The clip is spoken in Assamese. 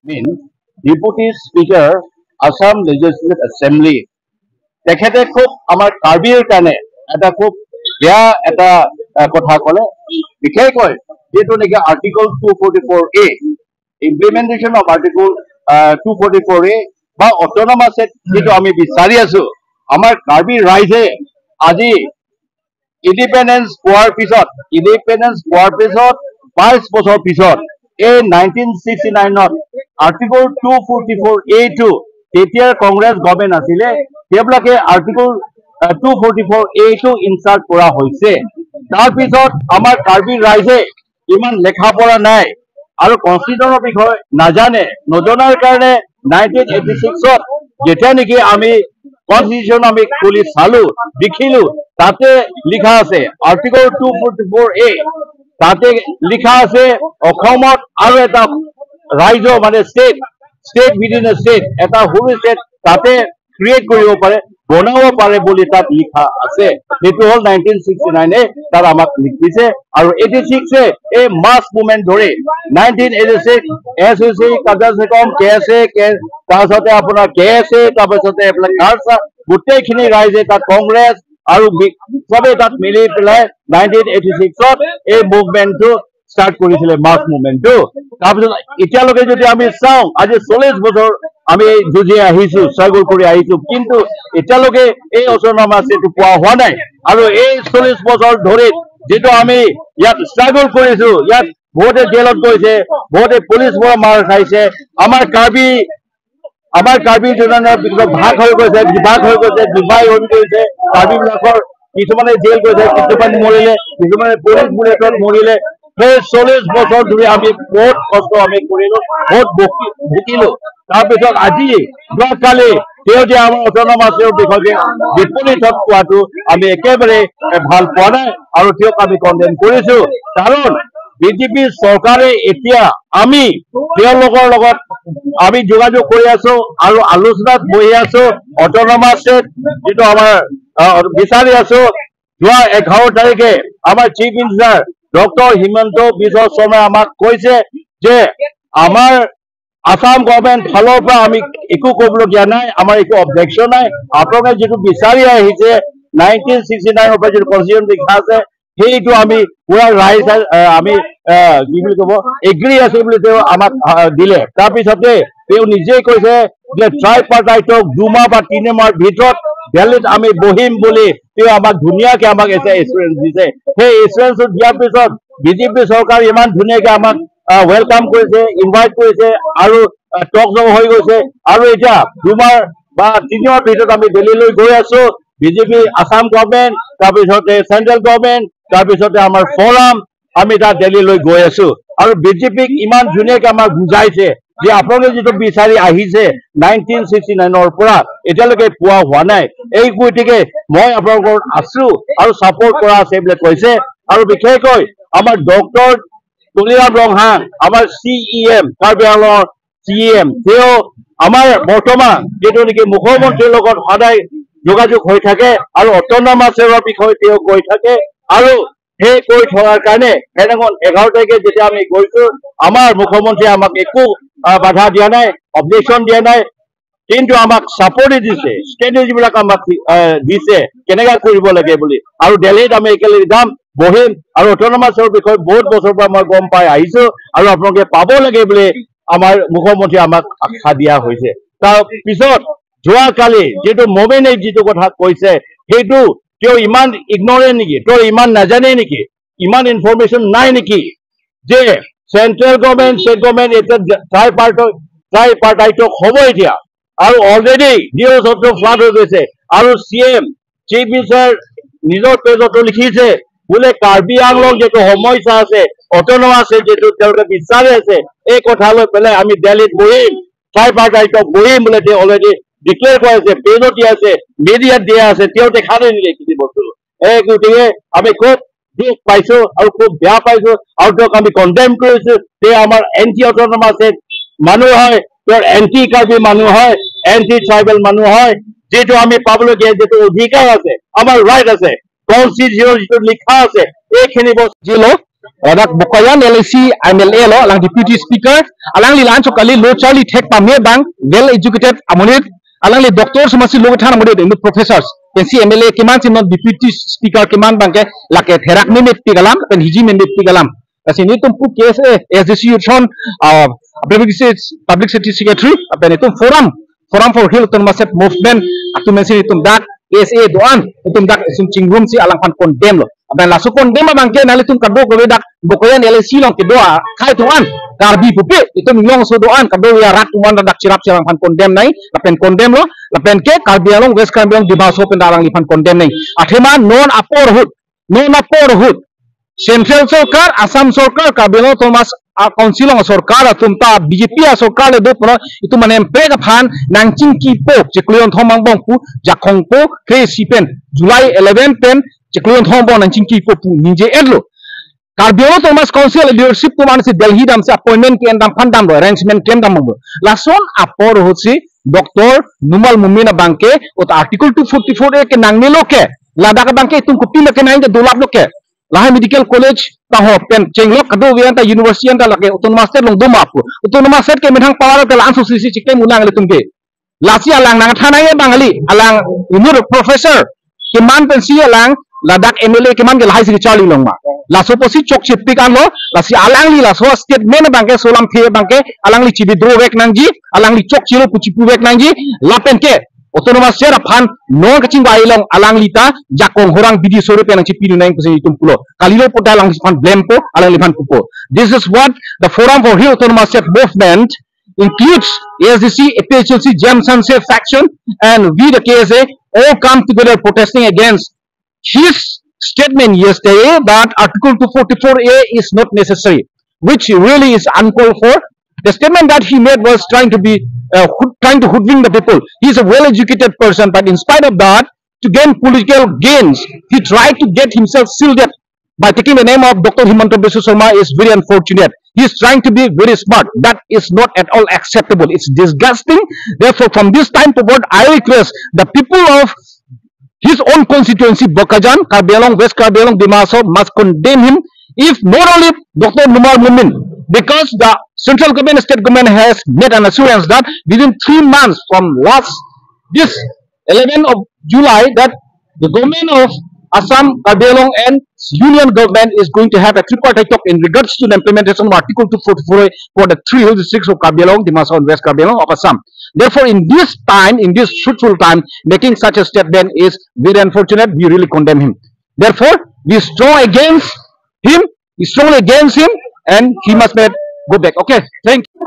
mean Deputy Speaker Assam Legislative Assembly তেখেতে খুব আমাৰ কাৰ্বিৰ কাৰণে এটা খুব বেয়া এটা কথা ক'লে বিশেষকৈ যেটো নেকি article 244A implementation of article 244A বা অটোনমাস যেটো আমি বিচাৰি আছো আমাৰ কাৰ্বি ৰাইজে আজি ইন্ডিপেন্ডেন্স পোৱাৰ পিছত 22 বছৰ পিছত এই 1969 আৰ্টিকল 244A তেতিয়া কংগ্ৰেছ গভৰ্ণমেণ্ট আছিলে সেইবিলাকে আৰ্টিকল 244A ইনচাৰ্ট কৰা হৈছে তাৰ পিছত আমাৰ কাৰ্বি ৰাইজে ইমান লেখা পঢ়া নাই আৰু কনষ্টিটিউচনৰ বিষয়ে নাজানে নজনাৰ কাৰণে 1986 যেতিয়া নেকি আমি কনষ্টিটিউচন আমি খুলি চালো দেখিলো তাতে লিখা আছে আৰ্টিকল 244A তাতে লিখা আছে অসমত আৰু এটা ৰাজ্য মানে state within a state এটা whole state তাতে ক্ৰিয়েট কৰিব পাৰে বনাব পাৰে বুলি তাত লিখা আছে এটো হল 1969 তাৰ আমাক লিখিছে আৰু 86 এই মাস মুভমেন্ট ধৰে 1986 এসএসসি কাজাসকম কেএসএ তাৰছতে আপোনাৰ কেএসএ তাৰছতে আপোনাৰ কাৰসা গোটেইখিনি ৰাইজে তাত কংগ্ৰেছ আৰু সবে তাত মিলি পেলাই 1986 এই মুভমেন্টটো স্টাৰ্ট কৰিছিলে মাস মুভমেন্টটো তাৰপিছত এতিয়ালৈকে যদি আমি চাওঁ আজি 40 বছৰ আমি যুঁজি আহিছো স্ট্ৰাগল কৰি আহিছো কিন্তু এতিয়ালৈকে এই অটোনমাসটো পোৱা হোৱা নাই আৰু এই 40 বছৰ ধৰি যেটো আমি ইয়াত স্ট্ৰাগল কৰিছো ইয়াত বহুতে জেলত গৈছে বহুতে পুলিশ পৰা মাৰ খাইছে আমাৰ কাৰ্বি জনৰ ভাগ হৈ গৈছে ডিভাইড হৈ গৈছে কাৰ্বি বিলাকৰ কিছুমানে জেল গৈছে কিছুমানে মৰিলে কিছুমানে পুলিশ বুলেটত মৰিলে সেই 40 বছৰ ধৰি আমি বহুত কষ্ট আমি কৰিলো বহুত ভুকিলো তাৰপিছত আজি যোৱাকালি তেওঁ যে আমাৰ অটোনমাসৰ বিষয়ে বিপৰীতত কোৱাটো আমি একেবাৰে ভাল পোৱা নাই আৰু তেওঁক আমি কণ্ডেম কৰিছো কাৰণ বিজেপি চৰকাৰে এতিয়া আমি তেওঁলোকৰ লগত আমি যোগাযোগ কৰি আছো আৰু আলোচনাত বহি আছো অটোনমাস যেটো আমাৰ বিচাৰি আছো যোৱা 11 তাৰিখে আমাৰ chief minister doctor Himanta Biswa Sarma আমাক কৈছে যে আমাৰ আসাম গভৰ্নমেন্ট ফালৰ পৰা আমি একো ক'বলগীয়া নাই আমাৰ একো অবজেকশন নাই আপোনালোকে যেটো বিচাৰি আহিছে 1969 পৰা যেটো কনষ্টিটিউচন লিখা আছে সেইটো আমি পুৰা ৰাইজ আমি কি বুলি ক'ব এগ্ৰি আছে বুলি তেওঁ আমাক দিলে তাৰ পিছতে তেওঁ নিজে কৈছে যে ট্ৰাইপাৰ্টাইটক 2 মাহ বা 3 মাহৰ ভিতৰত দিল্লীত আমি বহিম বুলি তেওঁ আমাক ধুনীয়াকে আমাক এটা এছুৰেন্স দিছে সেই এছুৰেন্স দিয়াৰ পিছত বিজেপি চৰকাৰ ইমান ধুনীয়াকে আমাক ওয়েলকাম কৰিছে ইনভাইট কৰিছে আৰু টক জব হৈ গৈছে আৰু এতিয়া 2 মাহ বা 3 মাহৰ ভিতৰত আমি দিল্লীলৈ গৈ আছো বিজেপি আসাম গভৰ্নমেন্ট তাৰ পিছতে সেন্ট্ৰেল গভৰ্নমেন্ট তাৰ পিছতে আমাৰ ফৰাম আমি তাত দিল্লীলৈ গৈ আছো আৰু বিজেপিক ইমান ধুনীয়াকে আমাক বুজাইছে যে আপোনালোকে যেটো বিচাৰি আহিছে 1969 পৰা এতিয়ালৈকে পোৱা হোৱা নাই এই গতিকে মই আপোনালোকৰ আছো আৰু সাপোৰ্ট কৰা আছে বুলি কৈছে আৰু বিশেষকৈ আমাৰ ডক্টৰ তুলিৰাম ৰংহাং আমাৰ CEM কাৰ্বি আংলঙৰ CEM তেওঁ আমাৰ বৰ্তমান যেটো নেকি মুখ্যমন্ত্ৰীৰ লগত সদায় যোগাযোগ হৈ থাকে আৰু অটোনমাসৰ বিষয়ে তেওঁ কৈ থাকে আৰু সেই কৈ থকাৰ কাৰণে এনেখন 11 তাৰিখে যেতিয়া আমি গৈছো আমাৰ মুখ্যমন্ত্ৰী আমাক একো বাধা দিয়া নাই অবজেকশন দিয়া নাই কিন্তু আমাক সাপোৰ্ট দিছে ষ্ট্ৰেটেজি বিলাক আমাক দিছে কেনেকা কৰিব লাগে বুলি আৰু দিল্লীত আমি একেলগে যাম বহিম আৰু অটোনমাসৰ বিষয়ে বহুত বছৰ পৰা মই গম পাই আহিছো আৰু আপোনালোকে পাব লাগে বুলি আমাৰ মুখ্যমন্ত্ৰী আমাক আশা দিয়া হৈছে তাৰ পিছত যোৱাকালি যেটো মোমেনে যেটো কথা কৈছে সেইটো তেওঁ ইমান ইগনোৰেন্ট নেকি তেওঁ ইমান নাজানে নেকি ইমান ইনফৰমেশন নাই নেকি যে সেন্ট্ৰেল গভৰ্নমেন্ট স্টেট গভৰ্নমেন্ট এটা ট্ৰাইপাৰ্টাইটক হ'ব এতিয়া আৰু অলৰেডি নিউজ অফ ফ্লাড হৈ গৈছে আৰু CM চিফ মিনিষ্টাৰ নিজৰ পেজত লিখিছে বোলে কাৰ্বি আংলং যেটো সমস্যা আছে অটোনমাস যেটো তেওঁলোকে বিচাৰি আছে এই কথা লৈ পেলাই আমি দিল্লীত বহিম ট্ৰাইপাৰ্টাইটক বহিম বোলে তেওঁ অলৰেডি ডিক্লেয়াৰ কৰিছে পেজত দিয়া আছে মিডিয়াত দিয়া আছে তেওঁ দেখা নাই নেকি কি বস্তু এই গতিকে আমি খুব দুখ পাইছো আৰু খুব বেয়া পাইছো আৰু তেওঁক আমি কণ্ডেম কৰিছো তেওঁ আমাৰ এন্টি অটোনমাস মানুহ হয় তেওঁৰ এন্টি কাৰ্বি মানুহ হয় এন্টি ট্ৰাইবেল মানুহ হয় যেটো আমি পাবলগীয়া যেটো অধিকাৰ আছে আমাৰ ৰাইট আছে কনষ্টিটিউচন যেটো লিখা আছে এইখিনি বস্তু Radak Bokayan LAC MLA lo alang deputy speaker alang li lan chokali lo Charlie Tek pamye bang well educated amonit alang li doctor semasi lo thana modit in professors pensi MLA keman sin deputy speaker keman bang ke lake therak minute pigalam pen hiji minute pigalam asini tumpu case SDC Uchon public safety secretary apen itu forum for Hill Maset movement atu mensi itum dak KSA doan itum dak isum cingrum si alang pan condemn lo aben la su condemn bangke nali tum kado ko dak bokoyan LC long ke doa khai tuan karbi pupi itum long so doan kado ya rak tuan dak cirap alang pan condemn nai lapen condemn lo lapen ke karbi long west karbi long dibaso pen alang lipan condemn nai athema non apor hut Central Sarkar, Assam Sarkar, Kabelo Thomas Council of Sarkar, Tumta, BJP Sarkar, le do pura itu menempe kapan nangcing kipo, ceklion thomang bongpu, jakongpo, ke sipen, July 11 pen, ceklion thombong nangcing kipo pu ninje edlo. Kabelo Thomas Council leadership tu mana si Delhi dam si appointment ke endam pandam lo, arrangement ke endam lo. Lason apor hosi Dr. Numal Mumina Bangke, ut article 244 ke nangne lo ke, ladaka bangke itu kupi lo ke naing ke dolap lo ke. Lahai medical college tahu pen cenglok kado wianta university anta lake autonomous state long doma pu autonomous state ke menang power ke langsung sisi cikle munang le tumke lasi alang nang thanai bangali alang umur professor ke man pensi alang ladak MLA ke man ke lahai sigi Charlie long ma laso posi chok chipi kan lo lasi alang li laso statement bangke solam the bangke alang li chibi dro wek nangji alang li chok chilo puchipu wek nangji lapen ke autonomous state aphan non kacing bailong alang lita jakong horang bidi sore penang cipidu naing pesen itum pulo kalilo pota alang fan blame po alang lipan pupo. This is what the Forum for Hill Autonomous State movement includes ASDC, APHLC, Gem Sunset faction and we the KSA all come together protesting against his statement yesterday that Article 244A is not necessary, which really is uncalled for. The statement that he made was trying to hoodwink the people. He is a well-educated person, but in spite of that, to gain political gains, he tried to get himself shielded by taking the name of Dr. Himanta Biswa Sarma is very unfortunate. He is trying to be very smart. That is not at all acceptable. It's disgusting. Therefore, from this time forward, I request the people of his own constituency, Bokajan, Karbi Anglong, West Karbi Anglong, Dimaso, must condemn him. If not only Dr. Numal Mumin, because the central government, state government has made an assurance that within 3 months from this 11th of July, that the government of Assam, Karbi Anglong and union government is going to have a tripartite talk in regards to the implementation of Article 244 for the 3 hill districts of Karbi Anglong, Dimaso and West Karbi Anglong of Assam. Therefore, in this fruitful time, making such a statement is very unfortunate. We really condemn him. Therefore, we strongly against him, and he must go back. Okay, thank you.